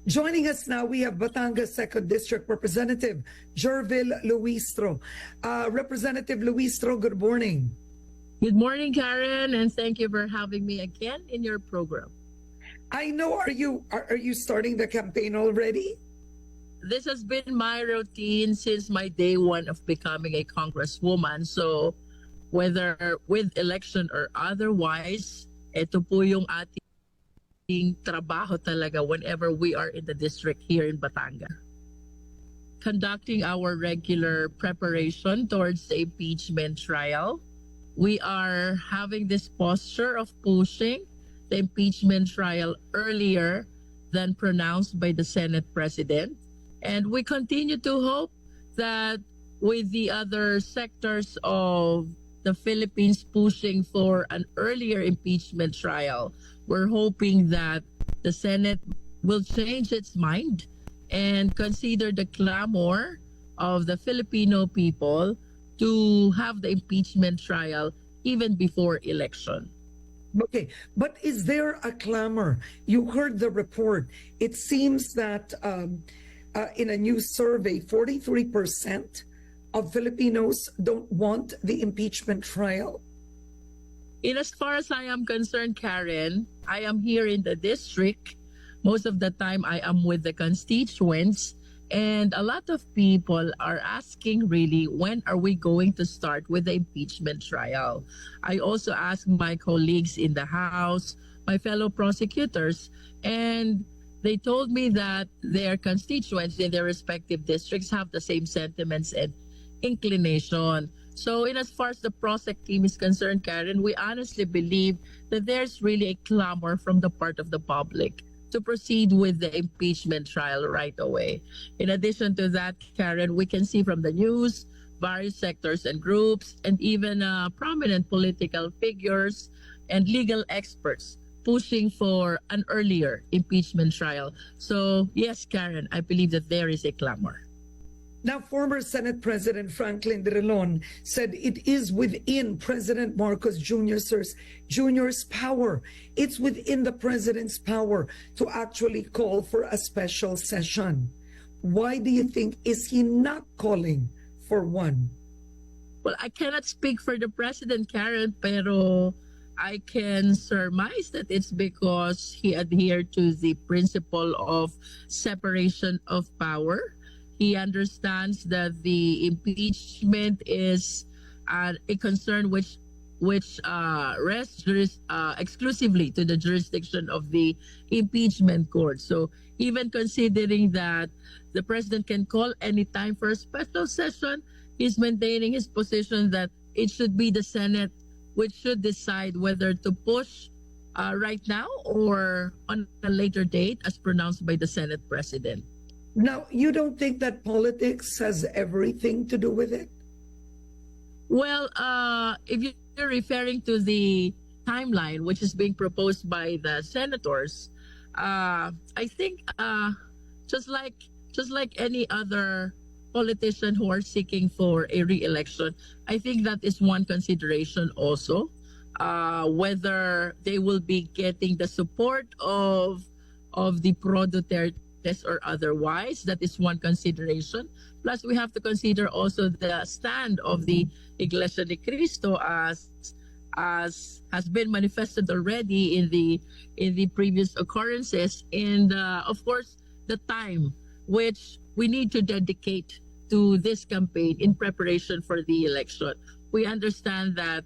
Joining us now, we have Batangas 2nd District Representative Gerville Luistro. Representative Luistro, good morning. Good morning, Karen, and thank you for having me again in your program. I know, are you starting the campaign already? This has been my routine since my day one of becoming a congresswoman. So whether with election or otherwise, ito po yung ating trabaho talaga whenever we are in the district here in Batangas. Conducting our regular preparation towards the impeachment trial, we are having this posture of pushing the impeachment trial earlier than pronounced by the Senate President. And we continue to hope that with the other sectors of the Philippines pushing for an earlier impeachment trial, we're hoping that the Senate will change its mind and consider the clamor of the Filipino people to have the impeachment trial even before election. Okay, but is there a clamor? You heard the report. It seems that in a new survey, 43% of Filipinos don't want the impeachment trial. In as far as I am concerned, Karen, I am here in the district. Most of the time I am with the constituents, and a lot of people are asking really, when are we going to start with the impeachment trial? I also asked my colleagues in the House, my fellow prosecutors, and they told me that their constituents in their respective districts have the same sentiments and inclination. So in as far as the prosec team is concerned, Karen, we honestly believe that there's really a clamor from the part of the public to proceed with the impeachment trial right away. In addition to that, Karen, we can see from the news, various sectors and groups, and even prominent political figures and legal experts pushing for an earlier impeachment trial. So yes, Karen, I believe that there is a clamor. Now, former Senate President Franklin Drilon said it is within President Marcos Jr.'s power. It's within the president's power to actually call for a special session. Why do you think is he not calling for one? Well, I cannot speak for the president, Karen, pero I can surmise that it's because he adhered to the principle of separation of power. He understands that the impeachment is a concern which rests exclusively to the jurisdiction of the impeachment court. So even considering that the president can call any time for a special session, he's maintaining his position that it should be the Senate which should decide whether to push right now or on a later date as pronounced by the Senate President. Now, you don't think that politics has everything to do with it? Well, if you're referring to the timeline which is being proposed by the senators, I think just like any other politician who are seeking for a re-election, I think that is one consideration also, whether they will be getting the support of the pro-Duterte or otherwise. That is one consideration. Plus, we have to consider also the stand of the Iglesia ni Cristo as has been manifested already in the previous occurrences, and of course the time which we need to dedicate to this campaign in preparation for the election. We understand that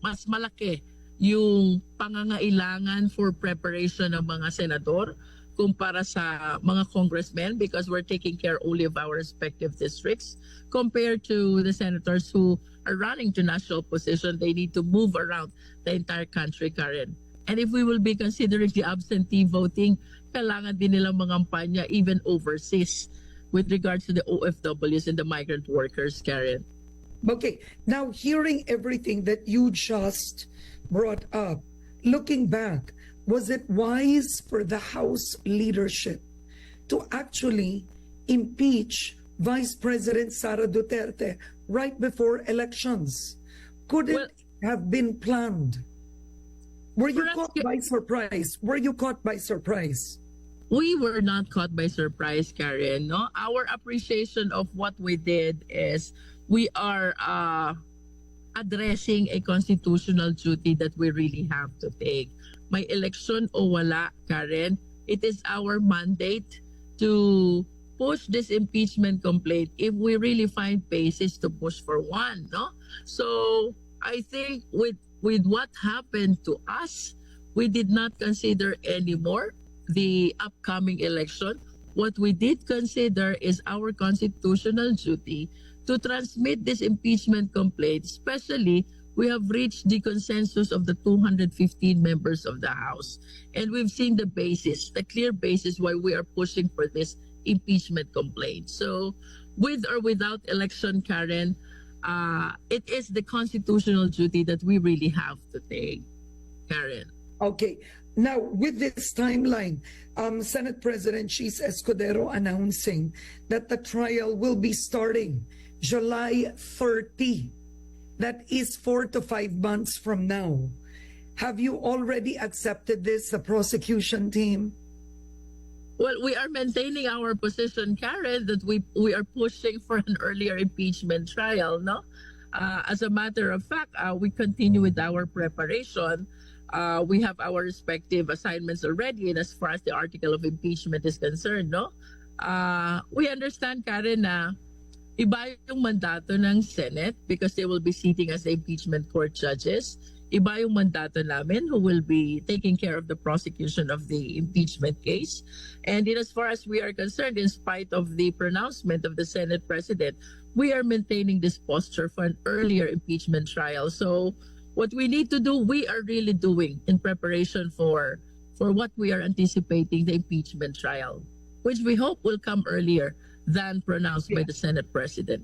mas malaki yung pangangailangan for preparation ng mga senador kumpara sa mga congressmen, because we're taking care only of our respective districts, compared to the senators who are running to national position. They need to move around the entire country, Karen. And if we will be considering the absentee voting, kailangan din nilang mangampanya even overseas with regards to the OFWs and the migrant workers, Karen. Okay, now hearing everything that you just brought up, looking back, was it wise for the House leadership to actually impeach Vice President Sara Duterte right before elections? Could it have been planned? Were you caught by surprise? we were not caught by surprise, Karen. No, our appreciation of what we did is we are addressing a constitutional duty that we really have to take. May election o wala, Karen, it is our mandate to push this impeachment complaint if we really find basis to push for one, no? So I think with what happened to us, we did not consider anymore the upcoming election. What we did consider is our constitutional duty to transmit this impeachment complaint, especially we have reached the consensus of the 215 members of the House. And we've seen the basis, the clear basis why we are pushing for this impeachment complaint. So with or without election, Karen, it is the constitutional duty that we really have to take, Karen. Okay. Now, with this timeline, Senate President Cheese Escudero announcing that the trial will be starting July 30. That is 4 to 5 months from now. Have you already accepted this, the prosecution team? Well, we are maintaining our position, Karen, that we are pushing for an earlier impeachment trial, no? As a matter of fact, we continue with our preparation. We have our respective assignments already, and as far as the article of impeachment is concerned, no? We understand, Karen, na iba yung mandato ng Senate because they will be sitting as the impeachment court judges. Iba yung mandato namin who will be taking care of the prosecution of the impeachment case. And in as far as we are concerned, in spite of the pronouncement of the Senate President, we are maintaining this posture for an earlier impeachment trial. So what we need to do, we are really doing in preparation for what we are anticipating, the impeachment trial, which we hope will come earlier than pronounced by the Senate President.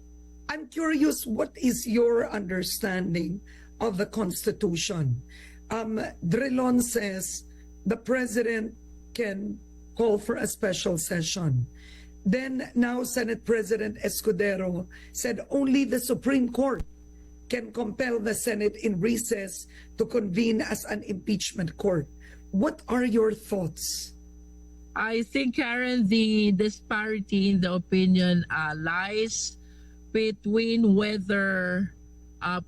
I'm curious, what is your understanding of the Constitution? Drilon says the President can call for a special session. Then now Senate President Escudero said only the Supreme Court can compel the Senate in recess to convene as an impeachment court. What are your thoughts? I think, Karen, the disparity in the opinion lies between whether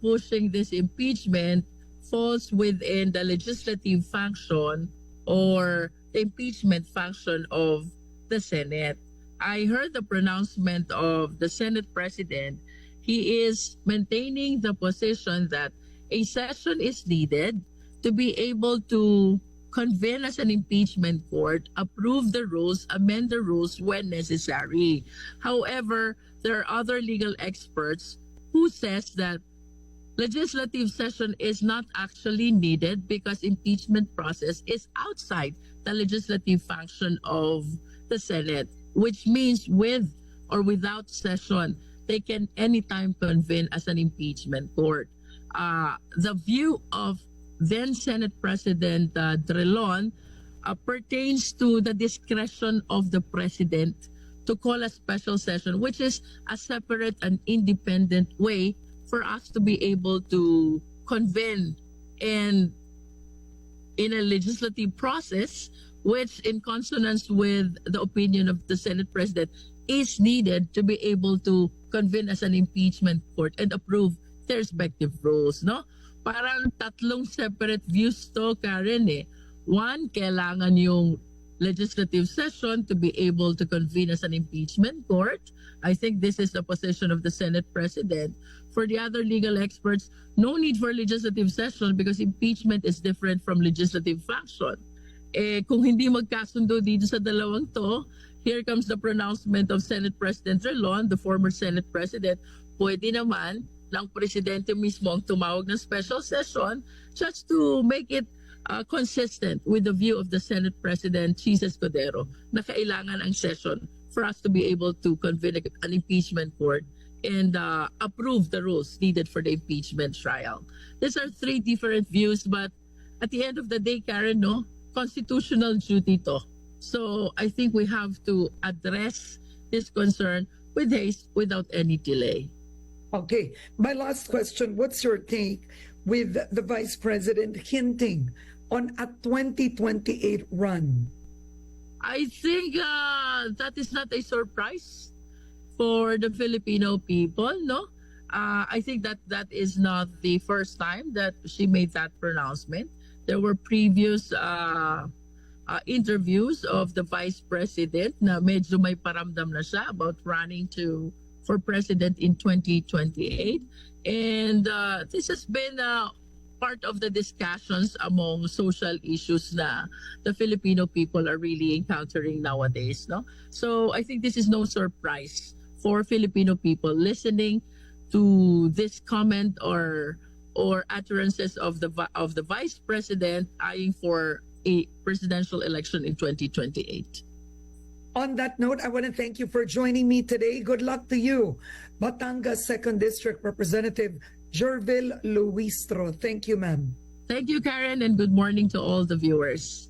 pushing this impeachment falls within the legislative function or the impeachment function of the Senate. I heard the pronouncement of the Senate President. He is maintaining the position that a session is needed to be able to convene as an impeachment court, approve the rules, amend the rules when necessary. However, there are other legal experts who says that legislative session is not actually needed because impeachment process is outside the legislative function of the Senate, which means with or without session, they can anytime convene as an impeachment court. The view of then Senate President Drilon pertains to the discretion of the President to call a special session, which is a separate and independent way for us to be able to convene in a legislative process, which in consonance with the opinion of the Senate President is needed to be able to convene as an impeachment court and approve their respective rules, no? Parang tatlong separate views to, Karen, eh. One, kailangan yung legislative session to be able to convene as an impeachment court. I think this is the position of the Senate President. For the other legal experts, no need for legislative session because impeachment is different from legislative function. Eh, kung hindi magkasundo dito sa dalawang to, here comes the pronouncement of Senate President Drilon, the former Senate President. Pwede naman ng presidente mismo ang tumawag ng special session just to make it consistent with the view of the Senate President Cheese Escudero na kailangan ang session for us to be able to convene an impeachment court and approve the rules needed for the impeachment trial. These are three different views, but at the end of the day, Karen, no, constitutional duty to. So I think we have to address this concern with haste without any delay. Okay, my last question, what's your take with the Vice President hinting on a 2028 run? I think that is not a surprise for the Filipino people, no? I think that is not the first time that she made that pronouncement. There were previous interviews of the vice president na medyo may paramdam na siya about running for president in 2028. And this has been part of the discussions among social issues na the Filipino people are really encountering nowadays, no? So I think this is no surprise for Filipino people listening to this comment or utterances of the vice president eyeing for a presidential election in 2028. On that note, I want to thank you for joining me today. Good luck to you, Batangas 2nd District Representative Gerville Luistro. Thank you, ma'am. Thank you, Karen, and good morning to all the viewers.